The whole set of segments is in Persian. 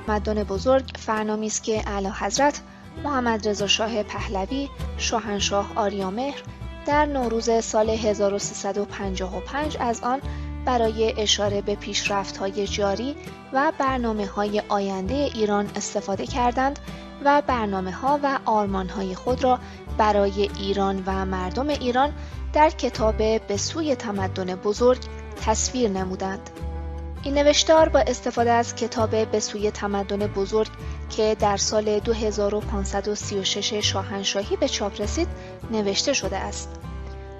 تمدن بزرگ فرنامی است که اعلیحضرت محمد رضا شاه پهلوی شاهنشاه آریامهر در نوروز سال 1355 از آن برای اشاره به پیشرفت‌های جاری و برنامه‌های آینده ایران استفاده کردند و برنامه‌ها و آرمان‌های خود را برای ایران و مردم ایران در کتاب به سوی تمدن بزرگ تصویر نمودند. این نوشتار با استفاده از کتاب به سوی تمدن بزرگ که در سال 2536 شاهنشاهی به چاپ رسید نوشته شده است.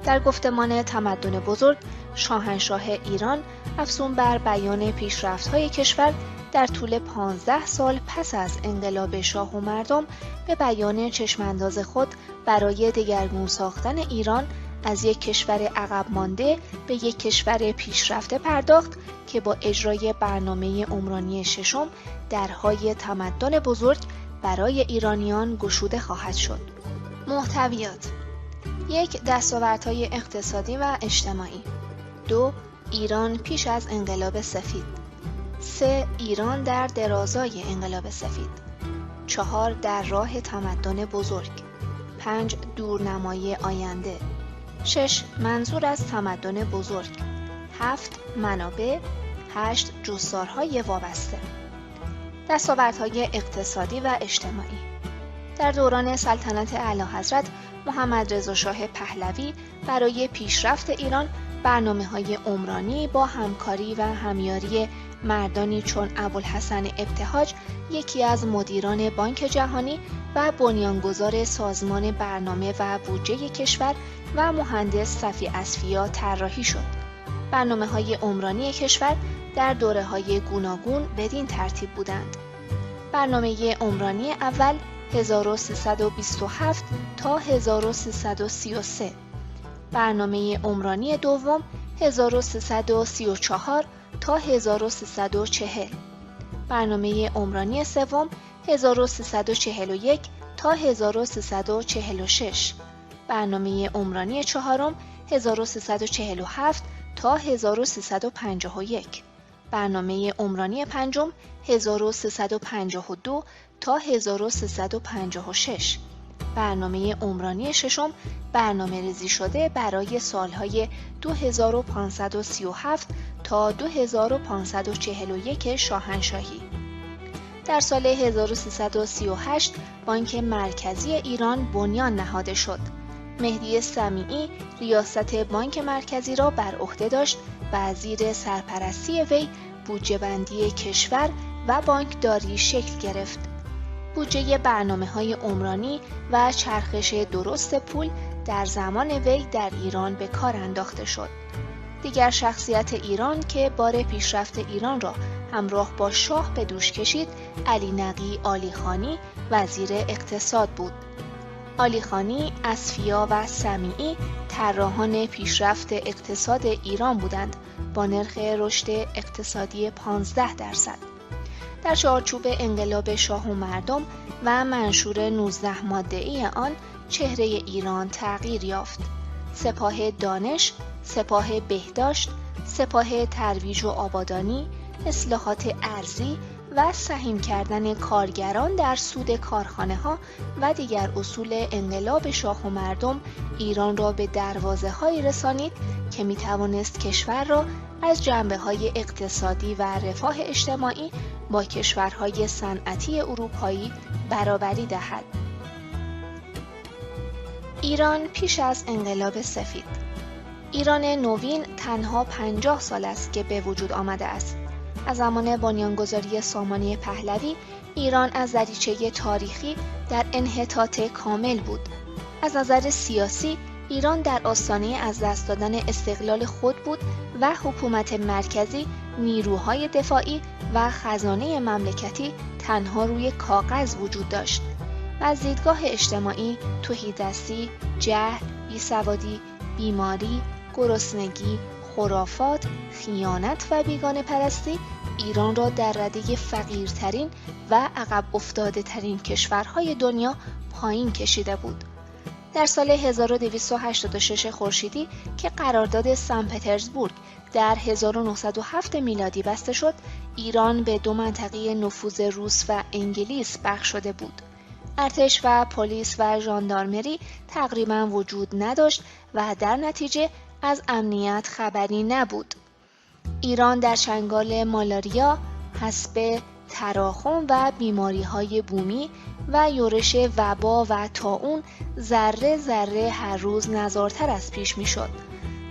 در گفتمان تمدن بزرگ، شاهنشاه ایران افزون بر بیان پیشرفت‌های کشور در طول 15 سال پس از انقلاب شاه و مردم به بیان چشمانداز خود برای دگرگون ساختن ایران از یک کشور عقب مانده به یک کشور پیشرفته پرداخت که با اجرای برنامه عمرانی ششم درهای تمدن بزرگ برای ایرانیان گشوده خواهد شد. محتویات: 1. دستاوردهای اقتصادی و اجتماعی. 2. ایران پیش از انقلاب سفید. 3. ایران در درازای انقلاب سفید. 4. در راه تمدن بزرگ. 5. دورنمای آینده. 6. منظور از تمدن بزرگ. 7. منابع. 8. جستارهای وابسته. دستاوردهای اقتصادی و اجتماعی. در دوران سلطنت اعلیحضرت محمد رضا شاه پهلوی برای پیشرفت ایران برنامه‌های عمرانی با همکاری و همیاری مردانی چون ابوالحسن ابتهاج، یکی از مدیران بانک جهانی و بنیانگذار سازمان برنامه و بودجه کشور و مهندس صفی اصفیا طراحی شد. برنامه‌های عمرانی کشور در دوره‌های گوناگون بدین ترتیب بودند: برنامه عمرانی اول 1327 تا 1333، برنامه عمرانی دوم 1334 تا 1340، برنامه عمرانی سوم 1341 تا 1346، برنامه عمرانی چهارم 1347 تا 1351، برنامه عمرانی پنجم 1352 تا 1356، برنامه عمرانی ششم برنامه ریزی شده برای سالهای 2537 تا 2541 شاهنشاهی. در سال 1338 بانک مرکزی ایران بنیان نهاده شد. مهدی سمیعی ریاست بانک مرکزی را بر عهده داشت و زیر سرپرستی وی بودجه بندی کشور و بانکداری شکل گرفت. بودجه برنامه‌های عمرانی و چرخش درست پول در زمان وی در ایران به کار انداخته شد. دیگر شخصیت ایران که بار پیشرفت ایران را همراه با شاه به دوش کشید، علی نقی عالیخانی وزیر اقتصاد بود. عالیخانی، اصفیا و سمیعی طراحان پیشرفت اقتصاد ایران بودند با نرخ رشد اقتصادی 15%. در چارچوب انقلاب شاه و مردم و منشور 19 ماده‌ای آن چهره ایران تغییر یافت. سپاه دانش، سپاه بهداشت، سپاه ترویج و آبادانی، اصلاحات ارضی و سهیم کردن کارگران در سود کارخانه‌ها و دیگر اصول انقلاب شاه و مردم ایران را به دروازه‌هایی رسانید که می‌توانست کشور را از جنبه‌های اقتصادی و رفاه اجتماعی با کشورهای صنعتی اروپایی برابری دهد. ایران پیش از انقلاب سفید. ایران نوین تنها 50 سال است که به وجود آمده است. از زمان بنیانگذاری سامانی پهلوی، ایران از دریچه تاریخی در انحطاط کامل بود. از نظر سیاسی، ایران در آستانه از دست دادن استقلال خود بود و حکومت مرکزی، نیروهای دفاعی و خزانه مملکتی تنها روی کاغذ وجود داشت. و از دیدگاه اجتماعی، تهیدستی، جهل، بیسوادی، بیماری، گرسنگی، خرافات، خیانت و بیگانه پرستی ایران را در رده فقیرترین و عقب افتاده ترین کشورهای دنیا پایین کشیده بود. در سال 1286 خورشیدی که قرارداد سن پترزبورگ در 1907 میلادی بسته شد، ایران به دو منطقه نفوذ روس و انگلیس بخش شده بود. ارتش و پلیس و ژاندارمری تقریباً وجود نداشت و در نتیجه از امنیت خبری نبود. ایران در چنگال مالاریا، حصبه، تراخم و بیماری‌های بومی و یورش وبا و طاعون ذره ذره هر روز نزارتر از پیش می‌شد.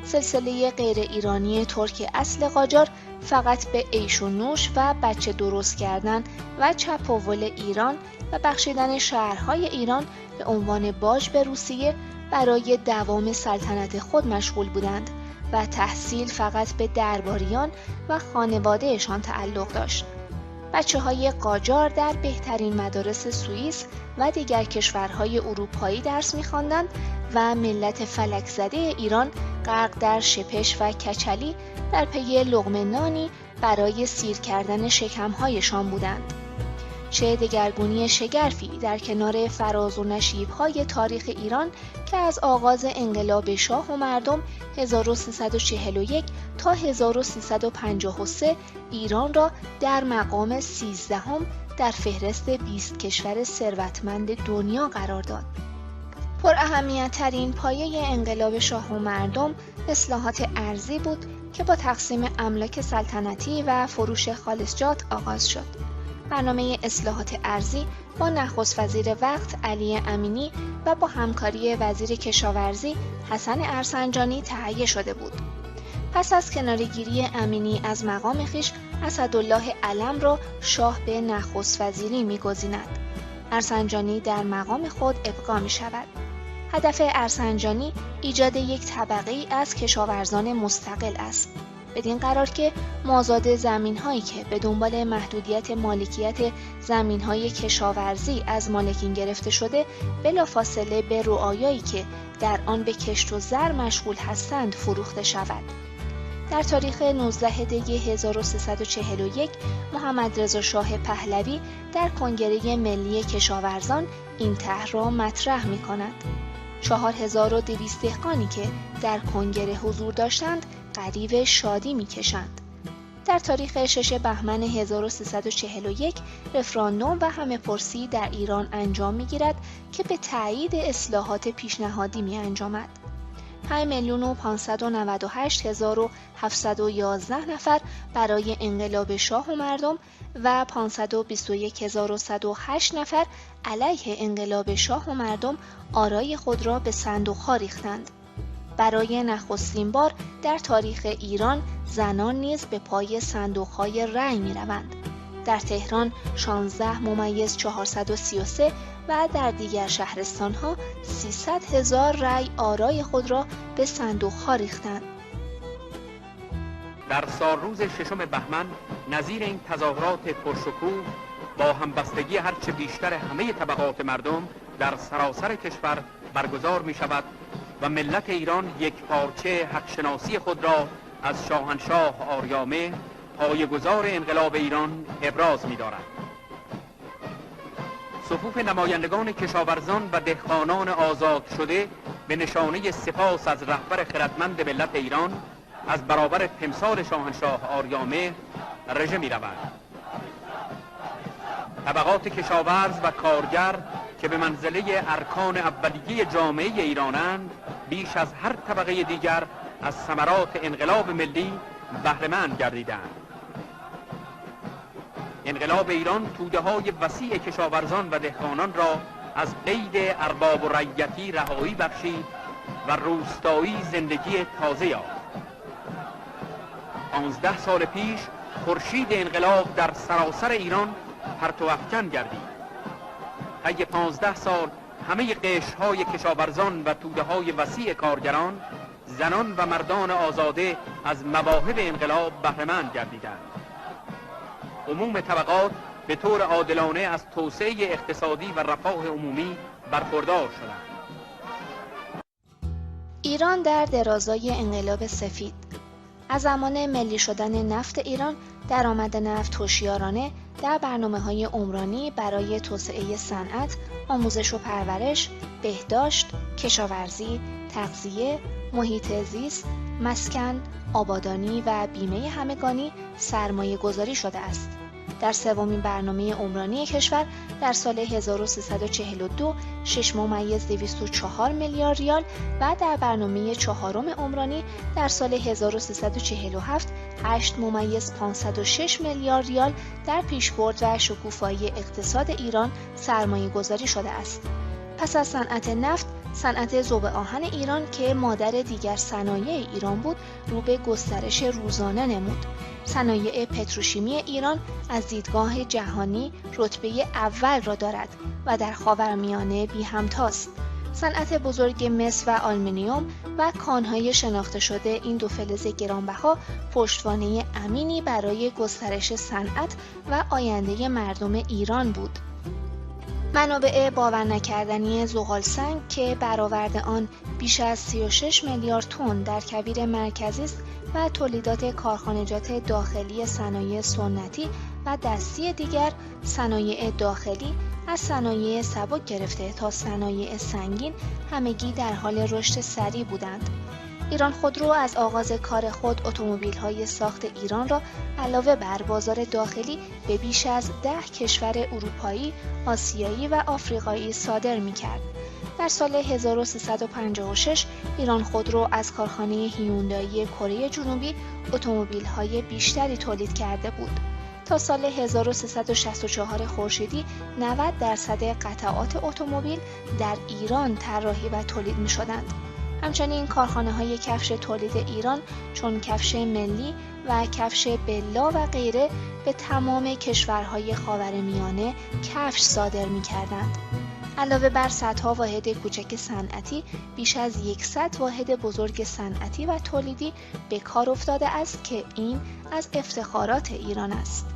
سلسله غیر ایرانی ترک اصل قاجار فقط به عیش و نوش و بچه درست کردن و چپاول ایران و بخشیدن شهرهای ایران به عنوان باج به روسیه برای دوام سلطنت خود مشغول بودند و تحصیل فقط به درباریان و خانوادهشان تعلق داشت. بچه‌های قاجار در بهترین مدارس سوئیس و دیگر کشورهای اروپایی درس می‌خواندند و ملت فلک زده ایران غرق در شپش و کچلی در پی لقمه نانی برای سیر کردن شکم‌هایشان بودند. چه دگرگونی شگرفی در کنار فراز و نشیب‌های تاریخ ایران که از آغاز انقلاب شاه و مردم 1341 تا 1353 ایران را در مقام 13ام در فهرست 20 کشور ثروتمند دنیا قرار داد. پر اهمیت ترین پایه انقلاب شاه و مردم اصلاحات ارضی بود که با تقسیم املاک سلطنتی و فروش خالصجات آغاز شد. برنامه اصلاحات ارضی با نخست وزیر وقت علی امینی و با همکاری وزیر کشاورزی حسن ارسنجانی تهیه شده بود. پس از کناره‌گیری امینی از مقام خویش، اسدالله علم را شاه به نخست وزیری می‌گزیند. ارسنجانی در مقام خود ابقا می‌شود. هدف ارسنجانی ایجاد یک طبقه‌ای از کشاورزان مستقل است. بدین قرار که مازاد زمین‌هایی که به دنبال محدودیت مالکیت زمین‌های کشاورزی از مالکین گرفته شده بلافاصله به رعایایی که در آن به کشت و زر مشغول هستند فروخته شود. در تاریخ 19 دی 1341 محمد رضا شاه پهلوی در کنگره ملی کشاورزان این طرح را مطرح می‌کند. 4200 دهقانی که در کنگره حضور داشتند غریو شادی می‌کشند. در تاریخ 6 بهمن 1341 رفراندوم و همه‌پرسی در ایران انجام می‌گیرد که به تایید اصلاحات پیشنهادی می‌انجامد. 5,598,711 نفر برای انقلاب شاه و مردم و 521,108 نفر علیه انقلاب شاه و مردم آرای خود را به صندوق‌ها ریختند. برای نخستین بار در تاریخ ایران زنان نیز به پای صندوق‌های رأی می‌روند. در تهران 16/433 و در دیگر شهرستان‌ها 300,000 رأی آرای خود را به صندوق‌ها ریختند. در سالروز 6 بهمن نظیر این تظاهرات پرشکوه با همبستگی هرچه بیشتر همه طبقات مردم در سراسر کشور برگزار می شود و ملت ایران یک پارچه حقشناسی خود را از شاهنشاه آریامه پایه‌گذار انقلاب ایران ابراز می دارد. صفوف نمایندگان کشاورزان و دهقانان آزاد شده به نشانه سپاس از رهبر خردمند ملت ایران از برابر تمثال شاهنشاه آریامه رژه می روند. طبقات کشاورز و کارگر که به منزله ارکان اولیه جامعه ایرانند بیش از هر طبقه دیگر از ثمرات انقلاب ملی بهره‌مند گردیدند. انقلاب ایران توده‌های وسیع کشاورزان و دهقانان را از قید ارباب و رعیتی رهایی بخشید و روستایی زندگی تازه یافت. 15 سال پیش خورشید انقلاب در سراسر ایران پرتو افکن گردید. طی 15 سال همه قشرهای کشاورزان و توده‌های وسیع کارگران، زنان و مردان آزاده از مواهب انقلاب بهره‌مند گردیدند. عموم طبقات به طور عادلانه از توسعه اقتصادی و رفاه عمومی برخوردار شدند. ایران در درازای انقلاب سفید از زمان ملی شدن نفت ایران درآمد نفت هوشیارانه در برنامه‌های عمرانی برای توسعه صنعت، آموزش و پرورش، بهداشت، کشاورزی، تغذیه، محیط زیست، مسکن، آبادانی و بیمه همگانی سرمایه گذاری شده است. در سومین برنامه عمرانی کشور در سال 1342 6.204 میلیارد ریال و در برنامه چهارم عمرانی در سال 1347 8.506 میلیارد ریال در پیشبرد و شکوفایی اقتصاد ایران سرمایه گذاری شده است. پس از صنعت نفت، صنعت ذوب آهن ایران که مادر دیگر صنایع ایران بود، رو به گسترش روزانه نمود. صنایع پتروشیمی ایران از دیدگاه جهانی رتبه اول را دارد و در خاورمیانه بی همتاست. صنعت بزرگ مس و آلومینیوم و کانهای شناخته شده این دو فلز گرانبها پشتوانه امینی برای گسترش صنعت و آینده مردم ایران بود. منابع باور نکردنی زغالسنگ که برآورد آن بیش از 36 میلیارد تن در کویر مرکزی است و تولیدات کارخانجات داخلی صنایع سنتی و دستی دیگر صنایع داخلی از صنایع سبک گرفته تا صنایع سنگین همگی در حال رشد سریع بودند. ایران خودرو از آغاز کار خود اتومبیل‌های ساخت ایران را علاوه بر بازار داخلی به بیش از 10 کشور اروپایی، آسیایی و آفریقایی صادر می‌کرد. در سال 1356 ایران خودرو از کارخانه هیوندای کره جنوبی اتومبیل‌های بیشتری تولید کرده بود. تا سال 1364 خورشیدی 90% قطعات اتومبیل در ایران طراحی و تولید می‌شدند. همچنین کارخانه‌های کفش تولید ایران چون کفش ملی و کفش بلا و غیره به تمام کشورهای خاورمیانه کفش صادر می‌کردند. علاوه بر صدها واحد کوچک صنعتی، بیش از 100 واحد بزرگ صنعتی و تولیدی به کار افتاده است که این از افتخارات ایران است.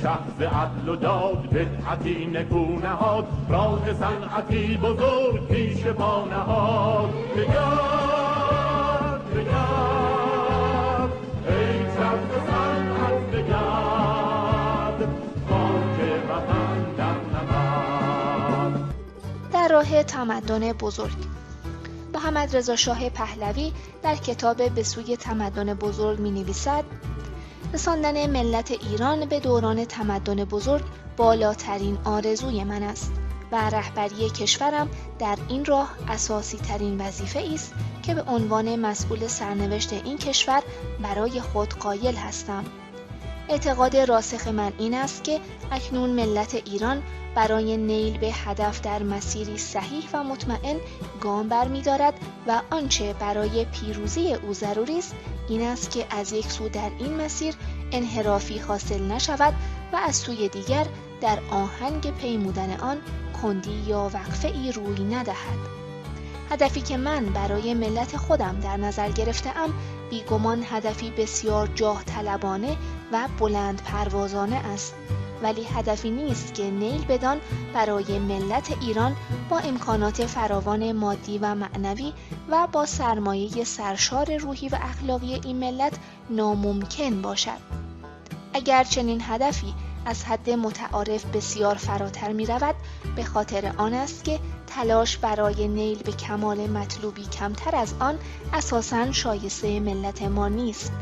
شخص عدل و داد بدعتی نکونهاد راه صنعتی بزرگ پیش پا نهاد. بگرد بگرد ای چرخ صنعت بگرد خاک وطن در نبرد. در راه تمدن بزرگ محمد رضا شاه پهلوی در کتاب به سوی تمدن بزرگ می نویسد: رساندن ملت ایران به دوران تمدن بزرگ بالاترین آرزوی من است و رهبری کشورم در این راه اساسی ترین وظیفه است که به عنوان مسئول سرنوشت این کشور برای خود قایل هستم. اعتقاد راسخ من این است که اکنون ملت ایران برای نیل به هدف در مسیری صحیح و مطمئن گام برمی‌دارد و آنچه برای پیروزی او ضروری است این است که از یک سو در این مسیر انحرافی حاصل نشود و از سوی دیگر در آهنگ پیمودن آن کندی یا وقفه‌ای روی ندهد. هدفی که من برای ملت خودم در نظر گرفته‌ام بیگمان هدفی بسیار جاه طلبانه و بلند پروازانه است، ولی هدفی نیست که نیل بدان برای ملت ایران با امکانات فراوان مادی و معنوی و با سرمایه سرشار روحی و اخلاقی این ملت ناممکن باشد. اگر چنین هدفی از حد متعارف بسیار فراتر می رود، به خاطر آن است که تلاش برای نیل به کمال مطلوبی کمتر از آن اساساً شایسته ملت ما نیست.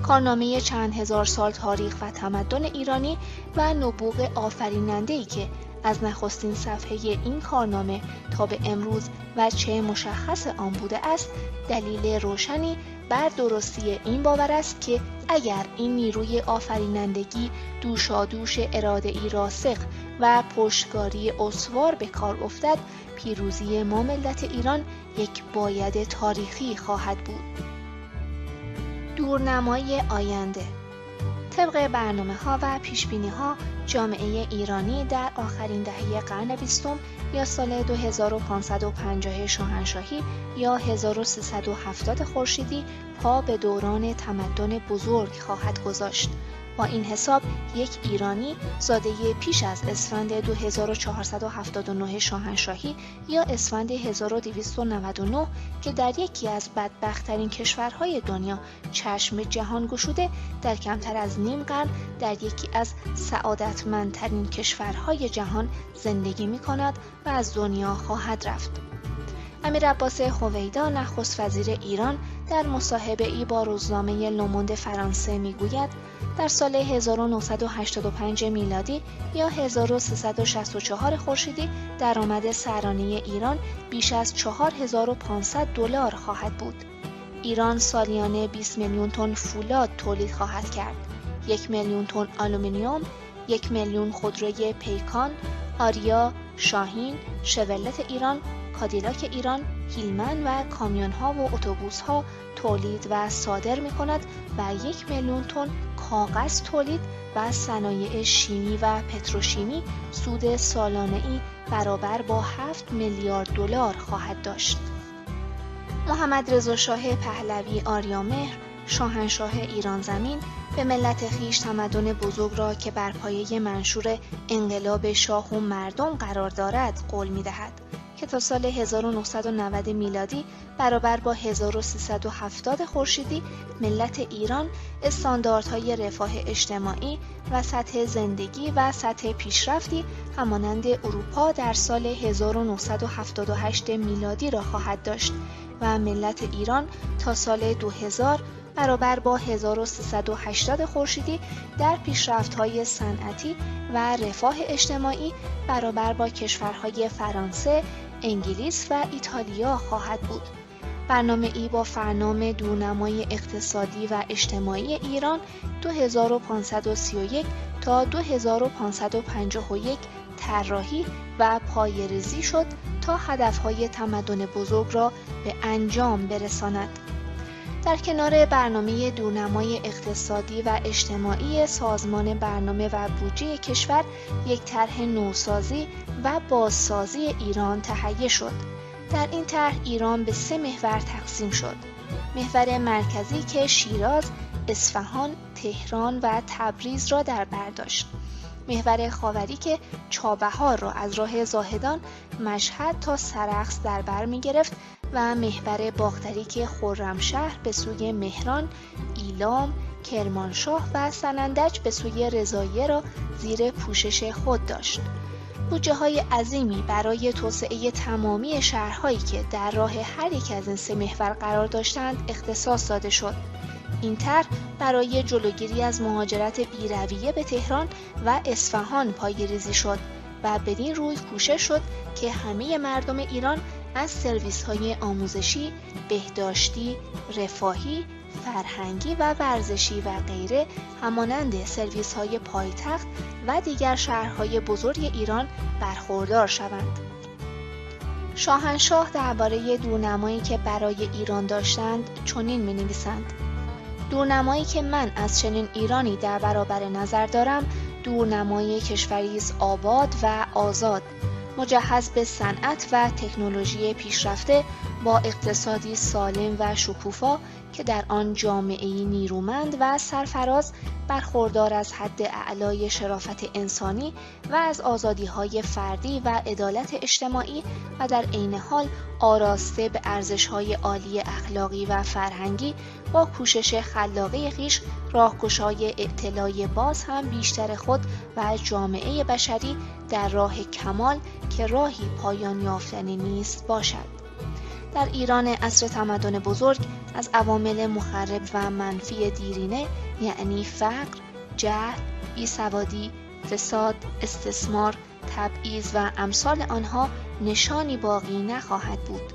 کارنامه چند هزار سال تاریخ و تمدن ایرانی و نبوغ آفریننده‌ای که از نخستین صفحه این کارنامه تا به امروز وجه مشخص آن بوده است، دلیل روشنی بر درستی این باور است که اگر این نیروی آفرینندگی دوشادوش اراده‌ای راسخ و پشتکاری استوار به کار افتد، پیروزی ما ملت ایران یک باید تاریخی خواهد بود. دورنمای آینده. طبق برنامه‌ها و پیش‌بینی‌ها جامعه ایرانی در آخرین دهه قرن 20 یا سال 2550 شاهنشاهی یا 1370 خورشیدی پا به دوران تمدن بزرگ خواهد گذاشت. با این حساب یک ایرانی زاده پیش از اسفند 2479 شاهنشاهی یا اسفند 1299 که در یکی از بدبخت‌ترین کشورهای دنیا چشم جهان گشوده در کمتر از نیم قرن در یکی از سعادتمندترین کشورهای جهان زندگی می‌کند و از دنیا خواهد رفت. امیرعباس هویدا نخست وزیر ایران در مصاحبه‌ای با روزنامه لوموند فرانسه میگوید در سال 1985 میلادی یا 1364 خورشیدی درآمد سرانه ایران بیش از 4500 دلار خواهد بود. ایران سالیانه 20 میلیون تن فولاد تولید خواهد کرد. 1 میلیون تن آلومینیوم، 1 میلیون خودروی پیکان، آریا، شاهین، شورلت ایران، کادیلاک ایران، هیلمن و کامیون‌ها و اتوبوس‌ها تولید و صادر می‌کند و 1 میلیون تن کاغذ تولید و صنایع شیمی و پتروشیمی سود سالانه‌ای برابر با 7 میلیارد دلار خواهد داشت. محمد رضا شاه پهلوی آریامهر شاهنشاه ایران زمین به ملت خویش تمدن بزرگ را که بر پایه منشور انقلاب شاه و مردم قرار دارد قول می‌دهد که تا سال 1990 میلادی برابر با 1370 خورشیدی ملت ایران استانداردهای رفاه اجتماعی و سطح زندگی و سطح پیشرفتی همانند اروپا در سال 1978 میلادی را خواهد داشت و ملت ایران تا سال 2000 برابر با 1380 خورشیدی در پیشرفت‌های صنعتی و رفاه اجتماعی برابر با کشورهای فرانسه، انگلیس و ایتالیا خواهد بود. برنامه‌ای با فرنام دورنمای اقتصادی و اجتماعی ایران 2531 تا 2551 طراحی و پایه‌ریزی شد تا هدف‌های تمدن بزرگ را به انجام برساند. در کنار برنامه دورنمای اقتصادی و اجتماعی سازمان برنامه و بودجه کشور یک طرح نوسازی و بازسازی ایران تهیه شد. در این طرح ایران به 3 محور تقسیم شد. محور مرکزی که شیراز، اصفهان، تهران و تبریز را در بر داشت. محور خاوری که چابهار را از راه زاهدان، مشهد تا سرخس در بر می گرفت و محور باختری که خرمشهر به سوی مهران، ایلام، کرمانشاه و سنندج به سوی رضاییه را زیر پوشش خود داشت. بودجه‌های عظیمی برای توسعه تمامی شهرهایی که در راه هر یک از این 3 محور قرار داشتند اختصاص داده شد. این طرح برای جلوگیری از مهاجرت بی‌رویه به تهران و اصفهان پایه‌ریزی شد و بدین روی کوشش شد که همه مردم ایران از سرویس‌های آموزشی، بهداشتی، رفاهی، فرهنگی و ورزشی و غیره همانند سرویس‌های پایتخت و دیگر شهرهای بزرگ ایران برخوردار شوند. شاهنشاه درباره دورنمایی که برای ایران داشتند چنین می‌نویسند: دورنمایی که من از چنین ایرانی در برابر نظر دارم دورنمای کشوری است آباد و آزاد، مجهز به صنعت و تکنولوژی پیشرفته با اقتصادی سالم و شکوفا که در آن جامعه‌ای نیرومند و سرفراز برخوردار از حد اعلای شرافت انسانی و از آزادی‌های فردی و عدالت اجتماعی و در عین حال آراسته به ارزش‌های عالی اخلاقی و فرهنگی با کوشش خلاقه خویش راهگشای اطلاع باز هم بیشتر خود و جامعه بشری در راه کمال که راهی پایان یافتنی نیست باشد. در ایران عصر تمدن بزرگ از عوامل مخرب و منفی دیرینه یعنی فقر، جهل، بیسوادی، فساد، استثمار، تبعیض و امثال آنها نشانی باقی نخواهد بود.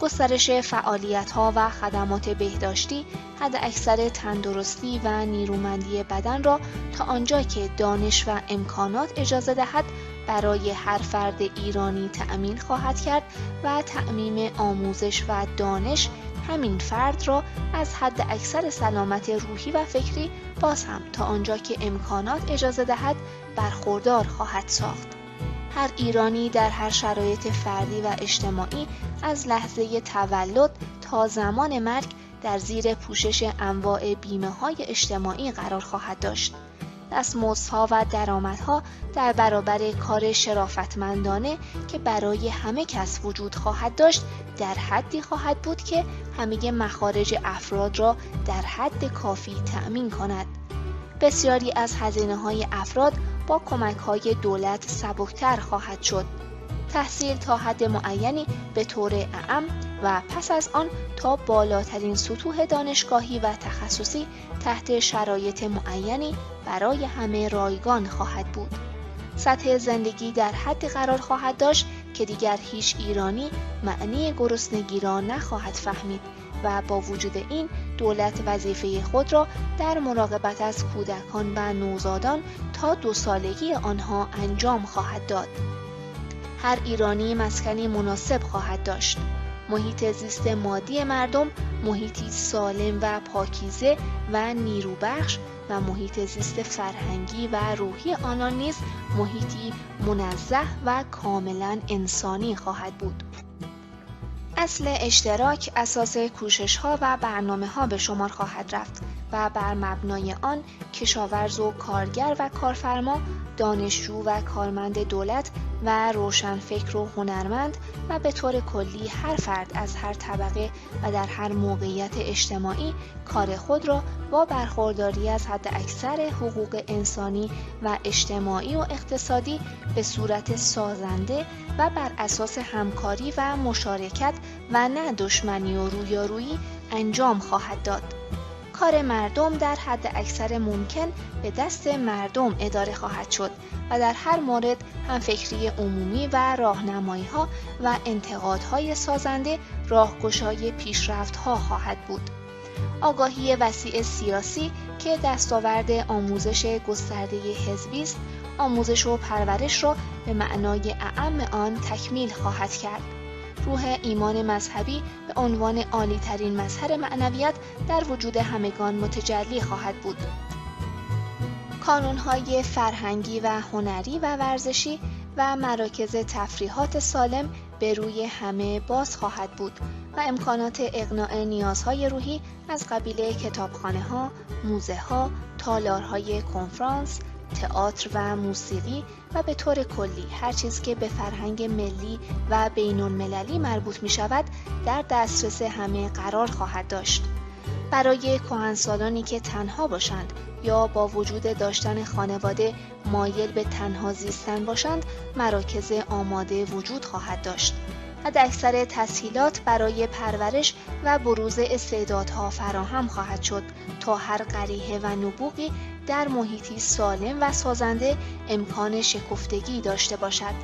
گسترش فعالیت‌ها و خدمات بهداشتی حد اکثر تندرستی و نیرومندی بدن را تا آنجا که دانش و امکانات اجازه دهد برای هر فرد ایرانی تأمین خواهد کرد و تعمیم آموزش و دانش همین فرد را از حد اکثر سلامت روحی و فکری باز هم تا آنجا که امکانات اجازه دهد برخوردار خواهد ساخت. هر ایرانی در هر شرایط فردی و اجتماعی از لحظه تولد تا زمان مرگ در زیر پوشش انواع بیمه‌های اجتماعی قرار خواهد داشت. دستمزدها و درآمدها در برابر کار شرافتمندانه که برای همه کس وجود خواهد داشت در حدی خواهد بود که همه مخارج افراد را در حد کافی تأمین کند. بسیاری از هزینه‌های افراد با کمک‌های دولت سبکتر خواهد شد. تحصیل تا حد معینی به طور اعم و پس از آن تا بالاترین سطوح دانشگاهی و تخصصی تحت شرایط معینی برای همه رایگان خواهد بود. سطح زندگی در حدی قرار خواهد داشت که دیگر هیچ ایرانی معنی گرسنگی را نخواهد فهمید و با وجود این دولت وظیفه خود را در مراقبت از کودکان و نوزادان تا 2 سالگی آنها انجام خواهد داد. هر ایرانی مسکنی مناسب خواهد داشت. محیط زیست مادی مردم محیطی سالم و پاکیزه و نیروبخش و محیط زیست فرهنگی و روحی آنان نیز محیطی منزه و کاملا انسانی خواهد بود. اصل اشتراک اساس کوشش‌ها و برنامه‌ها به شمار خواهد رفت و بر مبنای آن کشاورز و کارگر و کارفرما، دانشجو و کارمند دولت و روشنفکر و هنرمند و به طور کلی هر فرد از هر طبقه و در هر موقعیت اجتماعی کار خود را با برخورداری از حد اکثر حقوق انسانی و اجتماعی و اقتصادی به صورت سازنده و بر اساس همکاری و مشارکت و نه دشمنی و رویارویی انجام خواهد داد. کار مردم در حد اکثر ممکن به دست مردم اداره خواهد شد و در هر مورد هم فکری عمومی و راهنمایی‌ها و انتقادهای سازنده راهگشای پیشرفت‌ها خواهد بود. آگاهی وسیع سیاسی که دستاورد آموزش گسترده حزبی است، آموزش و پرورش را به معنای اعم آن تکمیل خواهد کرد. روح ایمان مذهبی به عنوان عالی‌ترین مظهر معنویت در وجود همگان متجلی خواهد بود. کانون‌های فرهنگی و هنری و ورزشی و مراکز تفریحات سالم به روی همه باز خواهد بود و امکانات اقناع نیازهای روحی از قبیل کتابخانه‌ها، موزه‌ها، تالارهای کنفرانس، تئاتر و موسیقی و به طور کلی هر چیز که به فرهنگ ملی و بین‌المللی مربوط می شود در دسترس همه قرار خواهد داشت. برای کهنسالانی که تنها باشند یا با وجود داشتن خانواده مایل به تنها زیستن باشند مراکز آماده وجود خواهد داشت. حد اکثر تسهیلات برای پرورش و بروز استعدادها فراهم خواهد شد تا هر قریحه و نبوغی در محیطی سالم و سازنده امکان شکفتگی داشته باشد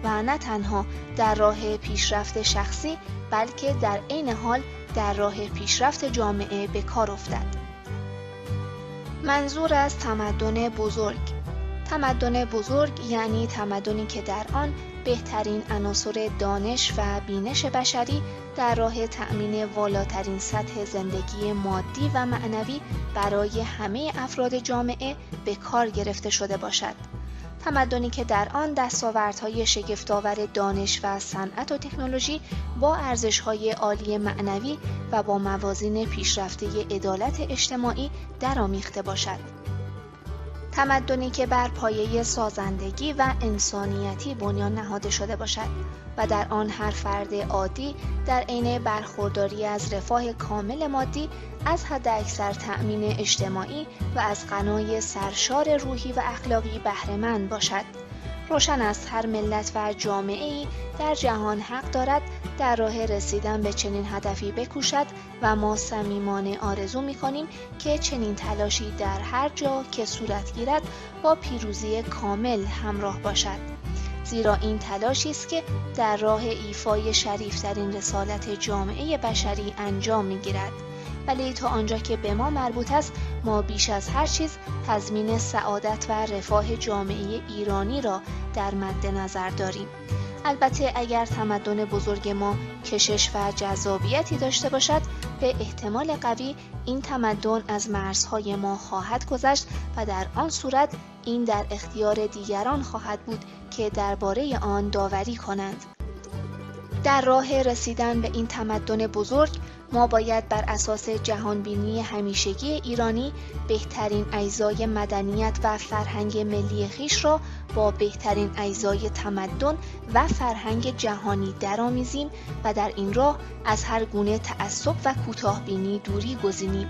و نه تنها در راه پیشرفت شخصی بلکه در عین حال در راه پیشرفت جامعه به کار افتد. منظور از تمدن بزرگ. تمدن بزرگ یعنی تمدنی که در آن بهترین عناصر دانش و بینش بشری در راه تأمین والاترین سطح زندگی مادی و معنوی برای همه افراد جامعه به کار گرفته شده باشد. تمدنی که در آن دستاوردهای شگفت‌آور دانش و صنعت و تکنولوژی با ارزش‌های عالی معنوی و با موازین پیشرفته عدالت اجتماعی درآمیخته باشد. تمدنی که بر پایه سازندگی و انسانیتی بنیان نهاده شده باشد و در آن هر فرد عادی در عین برخورداری از رفاه کامل مادی از حداکثر تأمین اجتماعی و از غنای سرشار روحی و اخلاقی بهره‌مند باشد. روشن است هر ملت و جامعه‌ای در جهان حق دارد در راه رسیدن به چنین هدفی بکوشد و ما صمیمانه آرزو می‌کنیم که چنین تلاشی در هر جا که صورت گیرد با پیروزی کامل همراه باشد. زیرا این تلاشی است که در راه ایفای شریفترین رسالت جامعه بشری انجام می‌گیرد. ولی تا آنجا که به ما مربوط است ما بیش از هر چیز تضمین سعادت و رفاه جامعه ایرانی را در مد نظر داریم. البته اگر تمدن بزرگ ما کشش و جذابیتی داشته باشد، به احتمال قوی این تمدن از مرزهای ما خواهد گذشت و در آن صورت این در اختیار دیگران خواهد بود که درباره آن داوری کنند. در راه رسیدن به این تمدن بزرگ، ما باید بر اساس جهانبینی همیشگی ایرانی بهترین اجزای مدنیت و فرهنگ ملی خویش را با بهترین اجزای تمدن و فرهنگ جهانی درآمیزیم و در این راه از هر گونه تعصب و کوتاه‌بینی دوری گزینیم.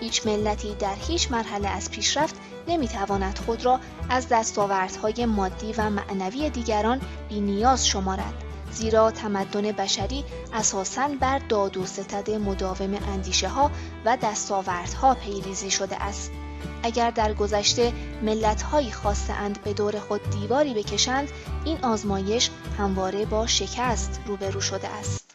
هیچ ملتی در هیچ مرحله از پیشرفت نمیتواند خود را از دستاوردهای مادی و معنوی دیگران بی‌نیاز شمارد، زیرا تمدن بشری اساساً بر داد و ستد مداوم اندیشه‌ها و دستاوردها پیریزی شده است. اگر در گذشته ملت‌هایی خواسته‌اند به دور خود دیواری بکشند، این آزمایش همواره با شکست روبرو شده است.